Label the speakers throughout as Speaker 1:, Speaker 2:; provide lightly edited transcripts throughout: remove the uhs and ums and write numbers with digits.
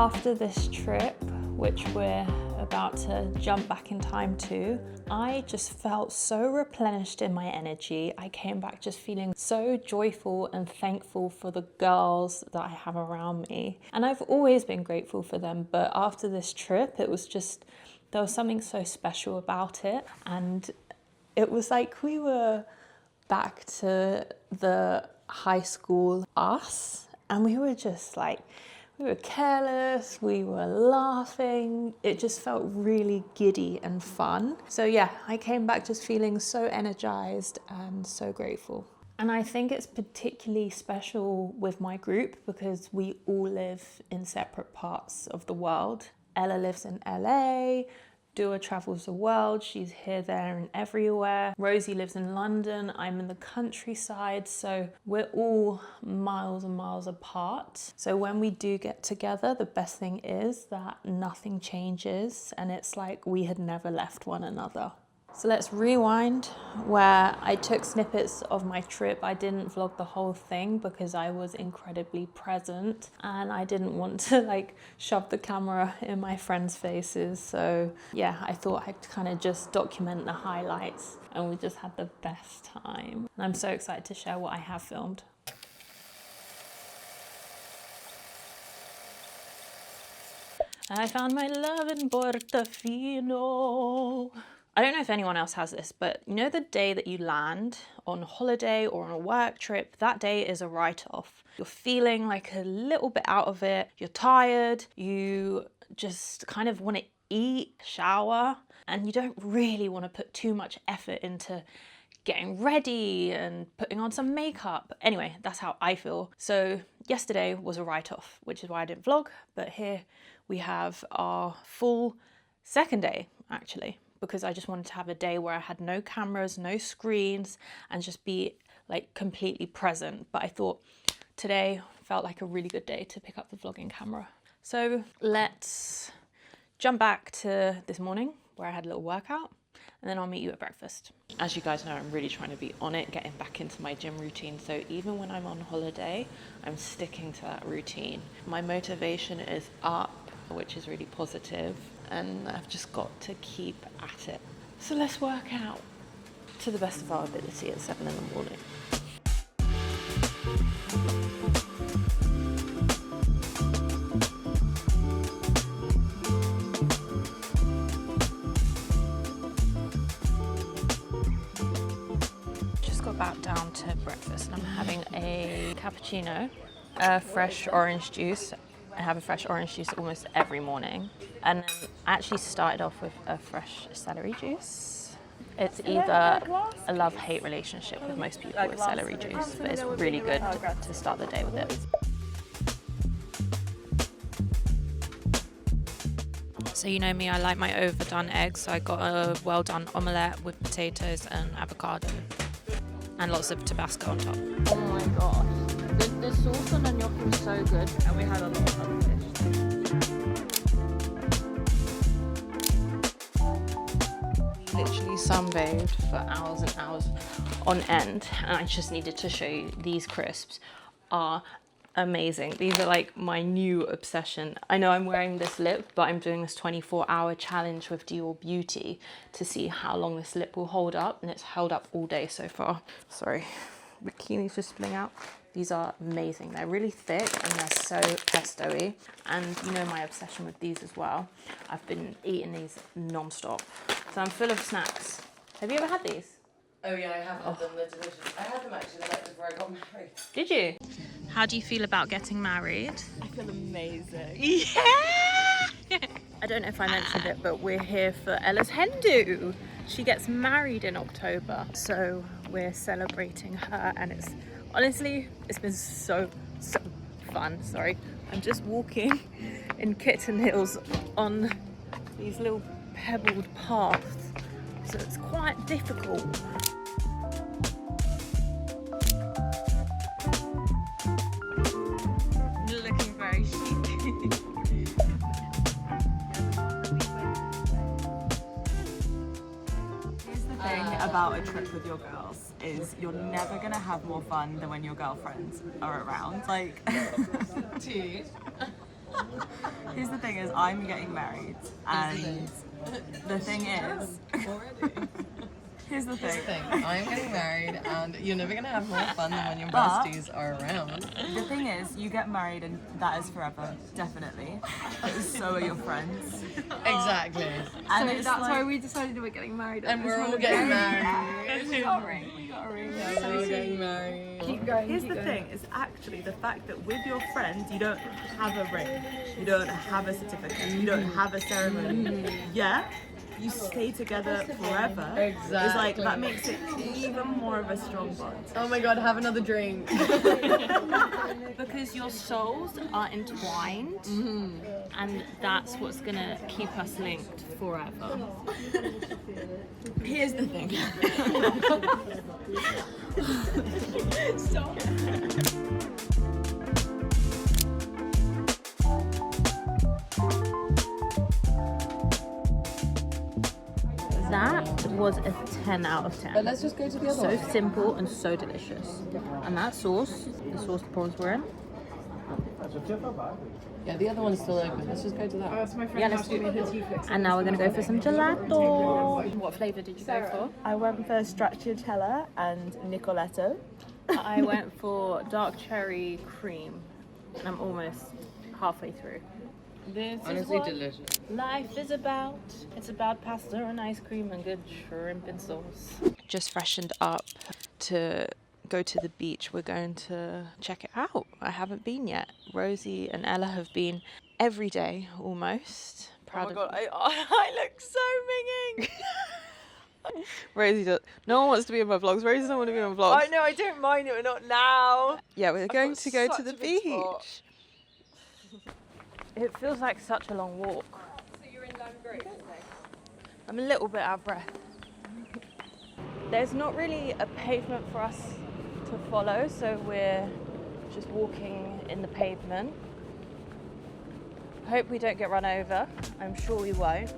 Speaker 1: After this trip, which we're about to jump back in time to, I just felt so replenished in my energy. I came back just feeling so joyful and thankful for the girls that I have around me. And I've always been grateful for them, but after this trip, it was just, there was something so special about it. And it was like we were back to the high school us, and we were just like, we were careless, we were laughing. It just felt really giddy and fun. So yeah, I came back just feeling so energized and so grateful. And I think it's particularly special with my group because we all live in separate parts of the world. Ella lives in LA, Dua travels the world, she's here, there and everywhere. Rosie lives in London, I'm in the countryside, so we're all miles and miles apart. So when we do get together, the best thing is that nothing changes and it's like we had never left one another. So let's rewind where I took snippets of my trip. I didn't vlog the whole thing because I was incredibly present and I didn't want to like shove the camera in my friends' faces. So yeah, I thought I'd kind of just document the highlights and we just had the best time. And I'm so excited to share what I have filmed. I found my love in Portofino. I don't know if anyone else has this, but you know the day that you land on holiday or on a work trip, that day is a write-off. You're feeling like a little bit out of it, you're tired, you just kind of want to eat, shower, and you don't really want to put too much effort into getting ready and putting on some makeup. Anyway, that's how I feel. So yesterday was a write-off, which is why I didn't vlog, but here we have our full second day actually, because I just wanted to have a day where I had no cameras, no screens, and just be like completely present. But I thought today felt like a really good day to pick up the vlogging camera. So let's jump back to this morning where I had a little workout, and then I'll meet you at breakfast. As you guys know, I'm really trying to be on it, getting back into my gym routine. So even when I'm on holiday, I'm sticking to that routine. My motivation is up, which is really positive, and I've just got to keep at it. So let's work out to the best of our ability at 7 in the morning. Just got back down to breakfast and I'm having a cappuccino, a fresh orange juice. I have a fresh orange juice almost every morning. And then I actually started off with a fresh celery juice. It's either a love-hate relationship with most people with celery juice, but it's really good to start the day with it. So you know me, I like my overdone eggs, so I got a well-done omelette with potatoes and avocado and lots of Tabasco on top. Oh my gosh. The sauce on the gnocchi was so good, and we had a lot of other fish. We literally sunbathed for hours and hours on end, and I just needed to show you these crisps are amazing. These are like my new obsession. I know I'm wearing this lip, but I'm doing this 24-hour challenge with Dior Beauty to see how long this lip will hold up, and it's held up all day so far. Sorry, bikini's just spilling out. These are amazing. They're really thick and they're so pesto-y. And you know my obsession with these as well. I've been eating these non-stop. So I'm full of snacks. Have you ever had these?
Speaker 2: Oh yeah, I have had them. They're delicious. I had them actually the night before I got married.
Speaker 1: Did you? How do you feel about getting married?
Speaker 2: I feel amazing.
Speaker 1: Yeah! I don't know if I mentioned it, but we're here for Ella's hen do. She gets married in October. So we're celebrating her, and it's honestly, it's been so fun. Sorry, I'm just walking in kitten heels on these little pebbled paths, so it's quite difficult. You're looking very chic.
Speaker 2: Here's the thing about a trip with your girls is you're never gonna have more fun than when your girlfriends are around. Like, Here's the thing is, I'm getting married, and the thing is, here's the thing.
Speaker 3: I'm getting married, and you're never gonna have more fun than when your besties are around.
Speaker 2: The thing is, you get married, and that is forever, definitely. So are your friends.
Speaker 3: Exactly.
Speaker 2: And
Speaker 4: So
Speaker 2: it's
Speaker 4: that's
Speaker 2: like,
Speaker 4: why we decided we're getting married.
Speaker 3: And we're all getting married.
Speaker 4: We got a ring. We got a ring.
Speaker 3: Yeah, we're all getting married.
Speaker 4: Keep going.
Speaker 2: here's
Speaker 4: keep
Speaker 2: the
Speaker 4: going.
Speaker 2: thing, is actually the fact that with your friends, you don't have a ring, you don't have a certificate, you don't have a ceremony. Yeah, you stay together forever. It's like,
Speaker 3: Exactly.
Speaker 2: that makes it even more of a strong bond.
Speaker 3: Oh my god, have another drink.
Speaker 1: Because your souls are entwined, and that's what's gonna keep us linked forever.
Speaker 2: Here's the thing.
Speaker 1: That was a 10 out of 10.
Speaker 3: But let's just go to the other
Speaker 1: So
Speaker 3: one.
Speaker 1: simple and so delicious. And that sauce, the sauce the prawns were in.
Speaker 3: Yeah, the other one's still open. Let's just go to that.
Speaker 4: That's my friend.
Speaker 1: Yeah, let's do it. And now we're gonna go for some gelato. What flavour did you go for?
Speaker 2: I went for stracciatella and Nicoletto.
Speaker 1: I went for dark cherry cream, and I'm almost halfway through. This
Speaker 3: Honestly,
Speaker 1: is what
Speaker 3: delicious.
Speaker 1: life is about. It's about pasta and ice cream and good shrimp and sauce. Just freshened up to go to the beach. We're going to check it out. I haven't been yet. Rosie and Ella have been every day almost. Proud of I look so minging. Rosie does. No one wants to be in my vlogs. Rosie doesn't want to be in my vlogs.
Speaker 3: I know, I don't mind it, but not now.
Speaker 1: Yeah, we're going
Speaker 3: got
Speaker 1: to go to
Speaker 3: such
Speaker 1: the
Speaker 3: a big
Speaker 1: beach.
Speaker 3: spot.
Speaker 1: It feels like such a long walk. So you're in Langgrove today? I'm a little bit out of breath. There's not really a pavement for us to follow, so we're just walking in the pavement. Hope we don't get run over. I'm sure we won't.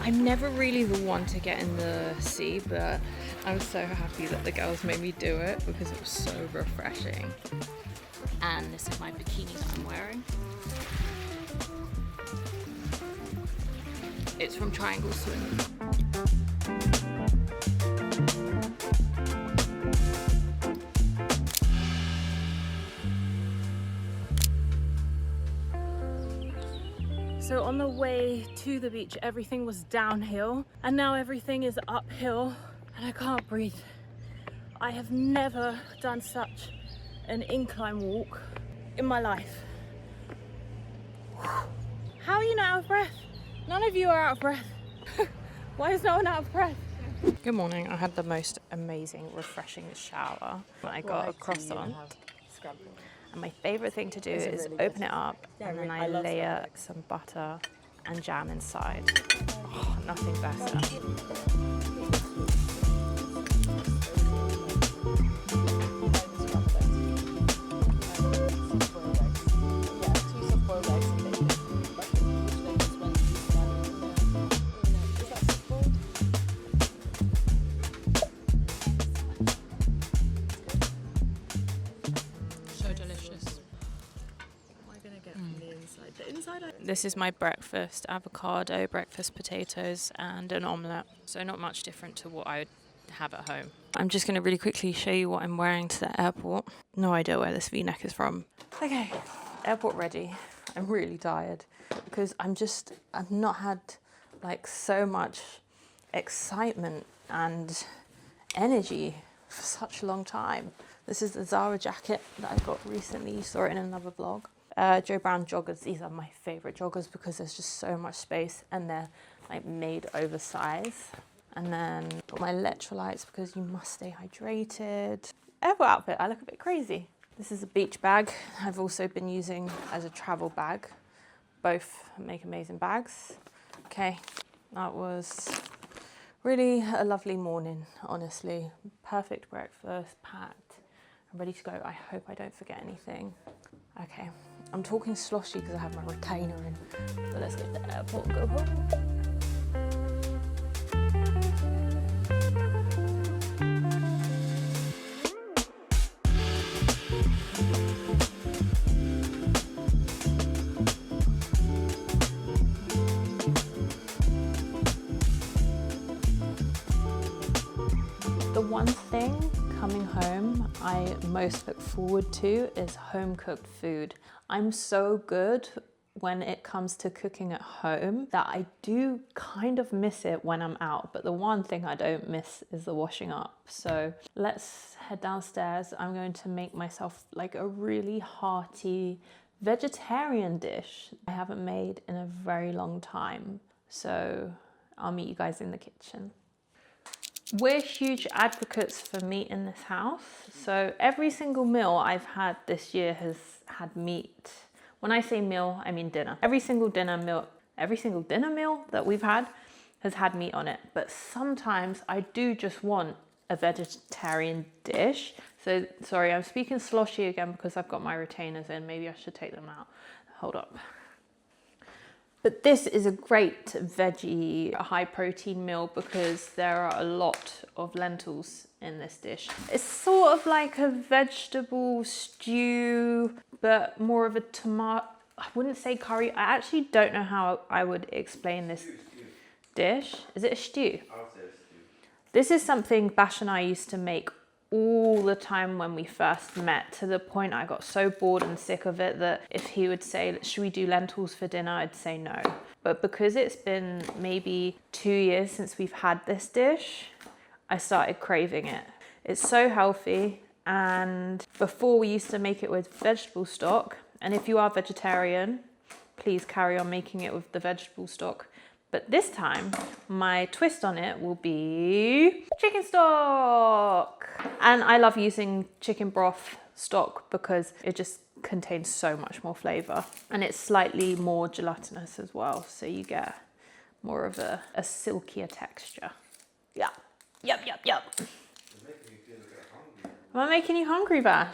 Speaker 1: I'm never really the one to get in the sea, but I'm so happy that the girls made me do it because it was so refreshing. And this is my bikini that I'm wearing. It's from Triangle Swim. So on the way to the beach, everything was downhill, and now everything is uphill, and I can't breathe. I have never done such an incline walk in my life. How are you not out of breath? None of you are out of breath. Why is no one out of breath? Good morning. I had the most amazing, refreshing shower. I got a croissant. And my favourite thing to do is open it up and then I layer some butter and jam inside. Oh, nothing better. So delicious.
Speaker 2: What am I going to get from the inside? The inside,
Speaker 1: This is my breakfast: avocado, breakfast potatoes, and an omelette. So not much different to what I would have at home. I'm just going to really quickly show you what I'm wearing to the airport. No idea where this V-neck is from. Okay, airport ready. I'm really tired because I've not had like so much excitement and energy for such a long time. This is the Zara jacket that I got recently. You saw it in another vlog. Joe Brown joggers. These are my favorite joggers because there's just so much space and they're like made oversized. And then got my electrolytes because you must stay hydrated. Airport outfit, I look a bit crazy. This is a beach bag I've also been using as a travel bag. Both make amazing bags. Okay, that was really a lovely morning, honestly. Perfect breakfast, packed. I'm ready to go. I hope I don't forget anything. Okay, I'm talking sloshy because I have my retainer in. So let's get to the airport, go home. The one thing coming home I most look forward to is home cooked food. I'm so good when it comes to cooking at home that I do kind of miss it when I'm out, but the one thing I don't miss is the washing up. So let's head downstairs. I'm going to make myself like a really hearty vegetarian dish I haven't made in a very long time. So I'll meet you guys in the kitchen. We're huge advocates for meat in this house. So every single meal I've had this year has had meat. When I say meal, I mean dinner. Every single dinner meal that we've had has had meat on it. But sometimes I do just want a vegetarian dish. So sorry, I'm speaking sloshy again because I've got my retainers in. Maybe I should take them out. Hold up. But this is a great veggie, high protein meal because there are a lot of lentils in this dish. It's sort of like a vegetable stew, but more of a tomato, I wouldn't say curry. I actually don't know how I would explain this dish. Is it a stew?
Speaker 5: I would say a stew.
Speaker 1: This is something Bash and I used to make all the time when we first met, to the point I got so bored and sick of it that if he would say, should we do lentils for dinner, I'd say no. But because it's been maybe 2 years since we've had this dish, I started craving it. It's so healthy, and before we used to make it with vegetable stock, and if you are vegetarian, please carry on making it with the vegetable stock. But this time, my twist on it will be chicken stock. And I love using chicken broth stock because it just contains so much more flavor. And it's slightly more gelatinous as well. So you get more of a silkier texture. Yeah. Yep. Am I making you hungry, Vash?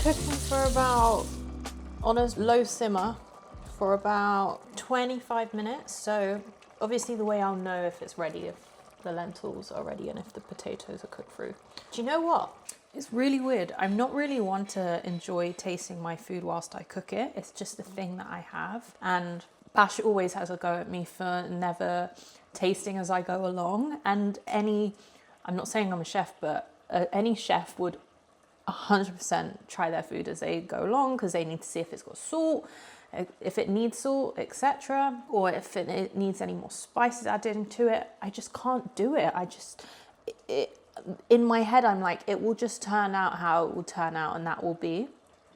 Speaker 1: Cooking for about, on a low simmer, for about 25 minutes. So obviously the way I'll know if it's ready, if the lentils are ready and if the potatoes are cooked through. Do you know what? It's really weird. I'm not really one to enjoy tasting my food whilst I cook it. It's just a thing that I have. And Bash always has a go at me for never tasting as I go along. And I'm not saying I'm a chef, but any chef would 100% try their food as they go along because they need to see if it's got salt, if it needs salt, etc., or if it needs any more spices added into it. I just can't do it. In my head, I'm like, it will just turn out how it will turn out, and that will be.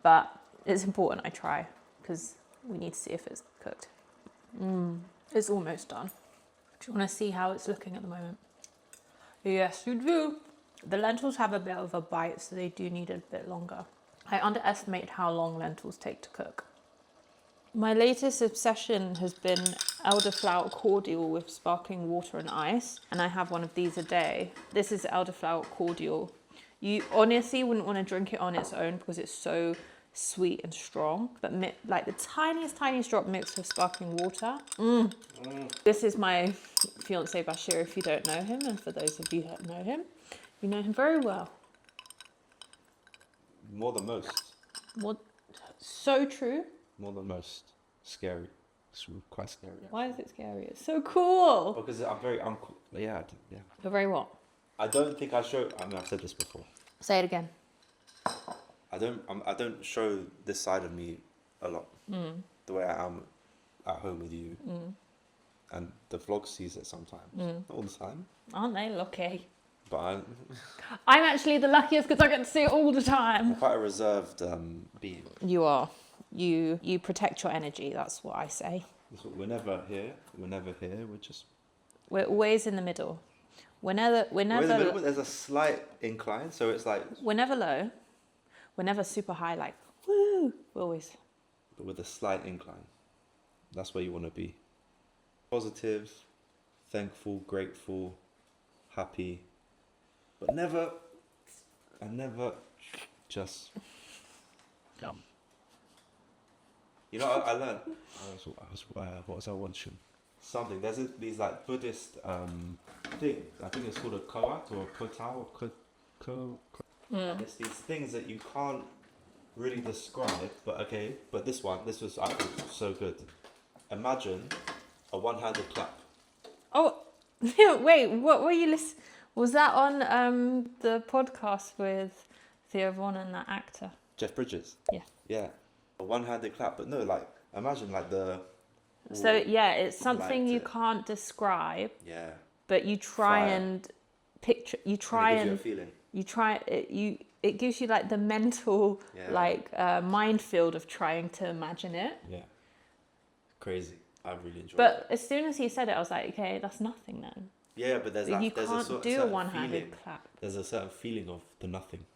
Speaker 1: But it's important I try because we need to see if it's cooked. It's almost done. Do you want to see how it's looking at the moment? Yes, you do. The lentils have a bit of a bite, so they do need a bit longer. I underestimated how long lentils take to cook. My latest obsession has been elderflower cordial with sparkling water and ice, and I have one of these a day. This is elderflower cordial. You honestly wouldn't want to drink it on its own because it's so sweet and strong, but like the tiniest drop mixed with sparkling water. This is my fiance Bashir, if you don't know him, and for those of you that know him, you know him very well.
Speaker 5: More than most.
Speaker 1: What? So true.
Speaker 5: More than most. Scary. It's quite scary.
Speaker 1: Why is it scary? It's so cool.
Speaker 5: Because I'm very yeah.
Speaker 1: You're very what?
Speaker 5: I don't think I show. I mean, I've said this before.
Speaker 1: Say it again.
Speaker 5: I don't show this side of me a lot. The way I am at home with you. And the vlog sees it sometimes. Not all the time.
Speaker 1: Aren't they lucky?
Speaker 5: But
Speaker 1: I'm actually the luckiest because I get to see it all the time.
Speaker 5: I'm quite a reserved being.
Speaker 1: You are. You protect your energy. That's what I say.
Speaker 5: We're never here.
Speaker 1: We're always in the middle. We're never
Speaker 5: in the middle, but there's a slight incline, so it's like.
Speaker 1: We're never low. We're never super high. Like woo. We're always.
Speaker 5: But with a slight incline. That's where you want to be. Positive, thankful, grateful, happy, but never just.
Speaker 1: Dumb.
Speaker 5: You know, I learned. What was I watching? Something. There's these like Buddhist thing. I think it's called a koat or a kotao or It's these things that you can't really describe. But this was I thought so good. Imagine a one-handed clap.
Speaker 1: Oh, wait. What were you listening? Was that on the podcast with Theo Von and that actor?
Speaker 5: Jeff Bridges.
Speaker 1: Yeah.
Speaker 5: Yeah. A one-handed clap, but no, like imagine like the.
Speaker 1: So yeah, it's something you
Speaker 5: it.
Speaker 1: can't describe.
Speaker 5: Yeah.
Speaker 1: But you try
Speaker 5: Fire.
Speaker 1: and picture. You try
Speaker 5: and.
Speaker 1: and.
Speaker 5: It gives you a feeling.
Speaker 1: You try it. It gives you like the mental minefield of trying to imagine it.
Speaker 5: Yeah. Crazy. I really enjoyed it.
Speaker 1: But as soon as he said it, I was like, okay, that's nothing then.
Speaker 5: Yeah, but there's
Speaker 1: You
Speaker 5: there's
Speaker 1: can't
Speaker 5: a
Speaker 1: do a
Speaker 5: certain
Speaker 1: one-handed
Speaker 5: feeling.
Speaker 1: clap.
Speaker 5: There's a certain feeling of the nothing.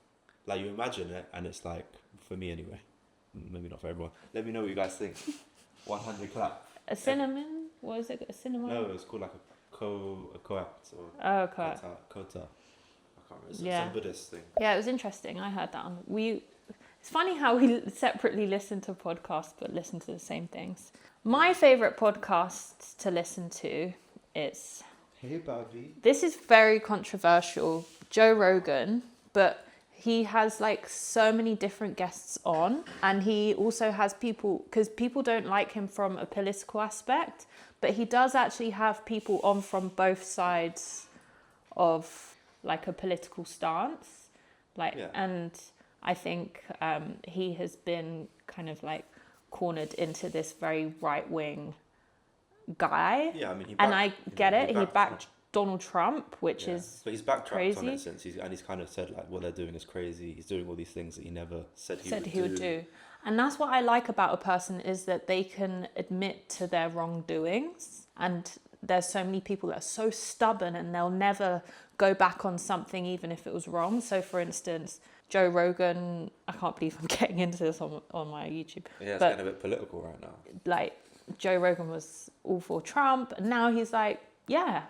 Speaker 5: Like you imagine it, and it's like for me anyway. Maybe not for everyone. Let me know what you guys think. One-handed clap.
Speaker 1: A cinnamon? What is it? A cinnamon?
Speaker 5: No, it's called like a koat or
Speaker 1: Oh, okay.
Speaker 5: kota. I can't remember. It's
Speaker 1: Yeah.
Speaker 5: some Buddhist thing.
Speaker 1: Yeah, it was interesting. I heard that on. It's funny how we separately listen to podcasts but listen to the same things. My favourite podcast to listen to is...
Speaker 5: Hey, Bobby.
Speaker 1: This is very controversial. Joe Rogan, but he has like so many different guests on, and he also has people, because people don't like him from a political aspect, but he does actually have people on from both sides of like a political stance. And I think he has been kind of like cornered into this very right-wing guy.
Speaker 5: Yeah, I mean,
Speaker 1: and I get it. He backed Donald Trump, which is
Speaker 5: but he's backtracked
Speaker 1: crazy.
Speaker 5: on it since he's kind of said like what they're doing is crazy. He's doing all these things that he never said
Speaker 1: he would do. And that's what I like about a person, is that they can admit to their wrongdoings. And there's so many people that are so stubborn and they'll never go back on something even if it was wrong. So for instance, Joe Rogan, I can't believe I'm getting into this on my YouTube.
Speaker 5: Yeah, it's
Speaker 1: but
Speaker 5: getting a bit political right now.
Speaker 1: like Joe Rogan was all for Trump, and now he's like, yeah,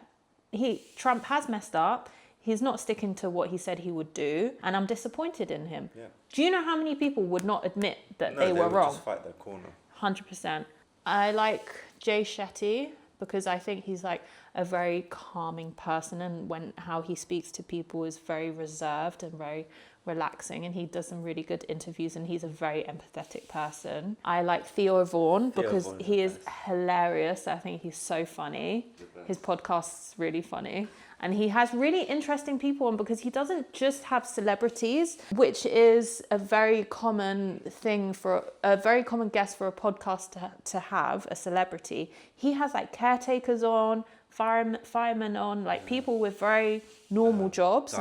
Speaker 1: Trump has messed up. He's not sticking to what he said he would do, and I'm disappointed in him.
Speaker 5: Yeah.
Speaker 1: Do you know how many people would not admit that they were
Speaker 5: would
Speaker 1: wrong?
Speaker 5: Just fight their corner.
Speaker 1: 100%. I like Jay Shetty because I think he's like a very calming person, and how he speaks to people is very reserved and very relaxing, and he does some really good interviews, and he's a very empathetic person. I like Theo Vaughn because he is hilarious. I think he's so funny. His podcast's really funny. And he has really interesting people on because he doesn't just have celebrities, which is a very common thing for a very common guest for a podcast to have, a celebrity. He has like caretakers on, firemen on, like people with very normal jobs.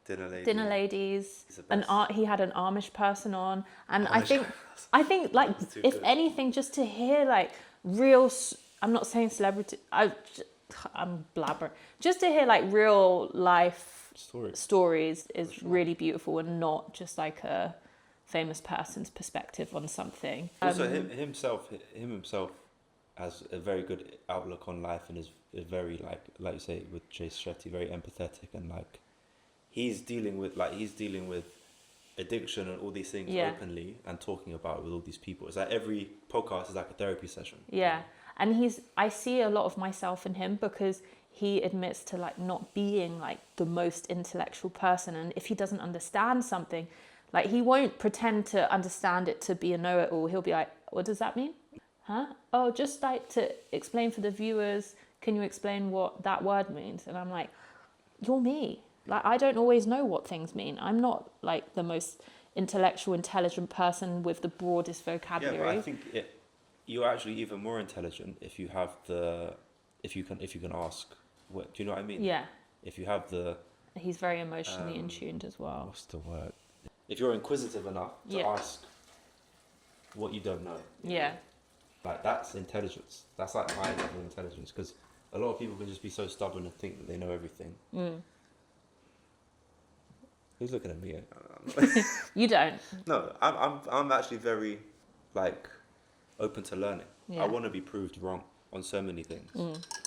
Speaker 5: Dinner
Speaker 1: ladies. He had an Amish person on, and I think like if anything, just to hear like real. I'm not saying celebrity. I'm blabbering. Just to hear like real life stories is really beautiful, and not just like a famous person's perspective on something.
Speaker 5: Also, him himself has a very good outlook on life and is very like you say with Chase Shetty, very empathetic, and like he's dealing with addiction and all these things openly and talking about it with all these people. It's like every podcast is like a therapy session.
Speaker 1: Yeah, and I see a lot of myself in him because he admits to like not being like the most intellectual person, and if he doesn't understand something, like he won't pretend to understand it to be a know-it-all. He'll be like, what does that mean? Huh? Oh, just like to explain for the viewers, can you explain what that word means? And I'm like, you're me. Like, I don't always know what things mean. I'm not like the most intellectual, intelligent person with the broadest vocabulary.
Speaker 5: Yeah, but I think you're actually even more intelligent if you have if you can ask. What, do you know what I mean?
Speaker 1: Yeah.
Speaker 5: If you have
Speaker 1: he's very emotionally in tuned as well.
Speaker 5: What's the word? If you're inquisitive enough to ask what you don't know.
Speaker 1: Yeah.
Speaker 5: Like, that's intelligence. That's like high level intelligence, because a lot of people can just be so stubborn and think that they know everything. Who's looking at me?
Speaker 1: You don't.
Speaker 5: No, I'm actually very like open to learning.
Speaker 1: Yeah.
Speaker 5: I want to be proved wrong on so many things.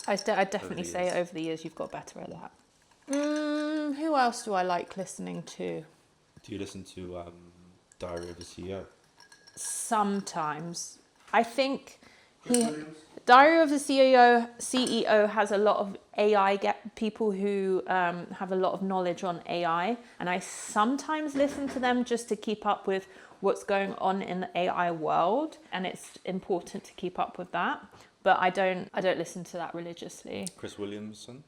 Speaker 1: I'd definitely say over the years you've got better at that. Who else do I like listening to?
Speaker 5: Do you listen to Diary of a CEO?
Speaker 1: Sometimes. I think Diary of the CEO has a lot of AI people who have a lot of knowledge on AI, and I sometimes listen to them just to keep up with what's going on in the AI world, and it's important to keep up with that. But I don't listen to that religiously.
Speaker 5: Chris Williamson.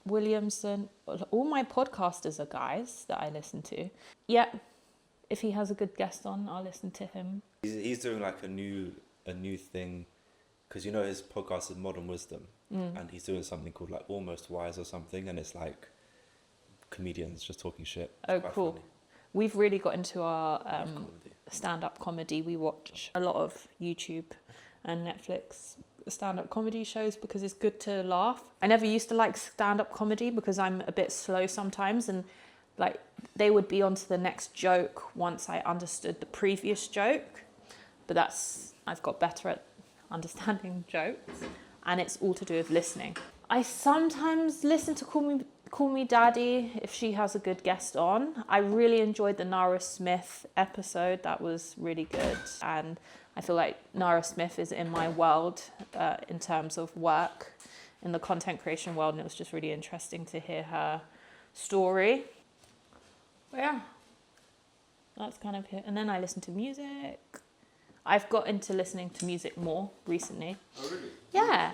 Speaker 1: Williamson. All my podcasters are guys that I listen to. Yeah, if he has a good guest on, I'll listen to him.
Speaker 5: He's doing like a new thing, because you know his podcast is Modern Wisdom, and he's doing something called like Almost Wise or something, and it's like comedians just talking shit.
Speaker 1: Oh, cool. Funny. We've really got into our stand-up comedy. We watch a lot of YouTube and Netflix stand-up comedy shows because it's good to laugh. I never used to like stand-up comedy because I'm a bit slow sometimes, and like they would be on to the next joke once I understood the previous joke. But I've got better at understanding jokes, and it's all to do with listening. I sometimes listen to Call Me Daddy if she has a good guest on. I really enjoyed the Nara Smith episode. That was really good, and I feel like Nara Smith is in my world in terms of work in the content creation world, and it was just really interesting to hear her story. But yeah, that's kind of it. And then I listen to music. I've got into listening to music more recently.
Speaker 5: Oh, really?
Speaker 1: Yeah.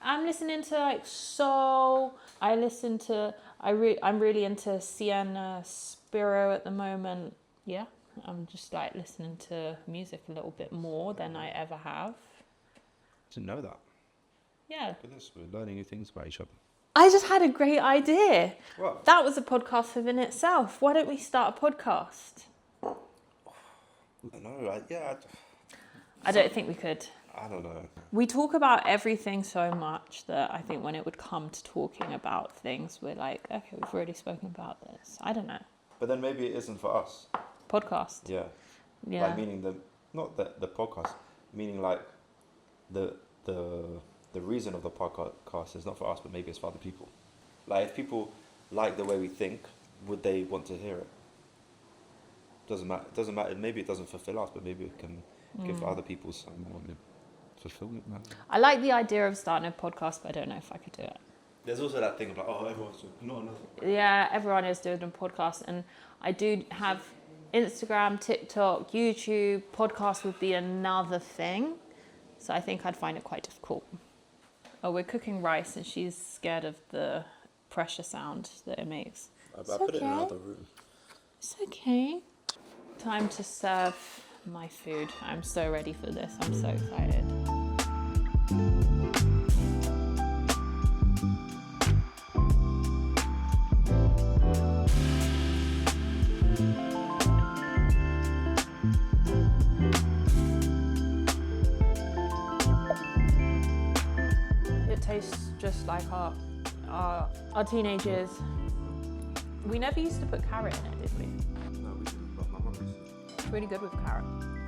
Speaker 1: I'm listening to like soul. I'm really into Sienna Spiro at the moment. Yeah. I'm just like listening to music a little bit more than I ever have.
Speaker 5: Didn't know that.
Speaker 1: Yeah.
Speaker 5: Goodness, we're learning new things about each other.
Speaker 1: I just had a great idea.
Speaker 5: What?
Speaker 1: That was a podcast within itself. Why don't we start a podcast?
Speaker 5: I know,
Speaker 1: I don't think we could.
Speaker 5: I don't know.
Speaker 1: We talk about everything so much that I think when it would come to talking about things, we're like, okay, we've already spoken about this. I don't know.
Speaker 5: But then maybe it isn't for us.
Speaker 1: Podcast.
Speaker 5: Yeah.
Speaker 1: Yeah.
Speaker 5: Like meaning not the podcast, meaning like the reason of the podcast is not for us, but maybe it's for other people. Like if people like the way we think, would they want to hear it? Doesn't matter. Maybe it doesn't fulfill us, but maybe it can give other people some more fulfillment.
Speaker 1: I like the idea of starting a podcast, but I don't know if I could do it.
Speaker 5: There's also that thing of like, oh, everyone's doing not another.
Speaker 1: Yeah, everyone is doing a podcast, and I do have Instagram, TikTok, YouTube. Podcast would be another thing, so I think I'd find it quite difficult. Oh, we're cooking rice, and she's scared of the pressure sound that it makes.
Speaker 5: I put it in another room.
Speaker 1: It's okay. Time to serve my food. I'm so ready for this. I'm so excited. It tastes just like our teenagers. We never used to put carrot in it, did we?
Speaker 5: No, we didn't. But my mum used to.
Speaker 1: really good with carrot.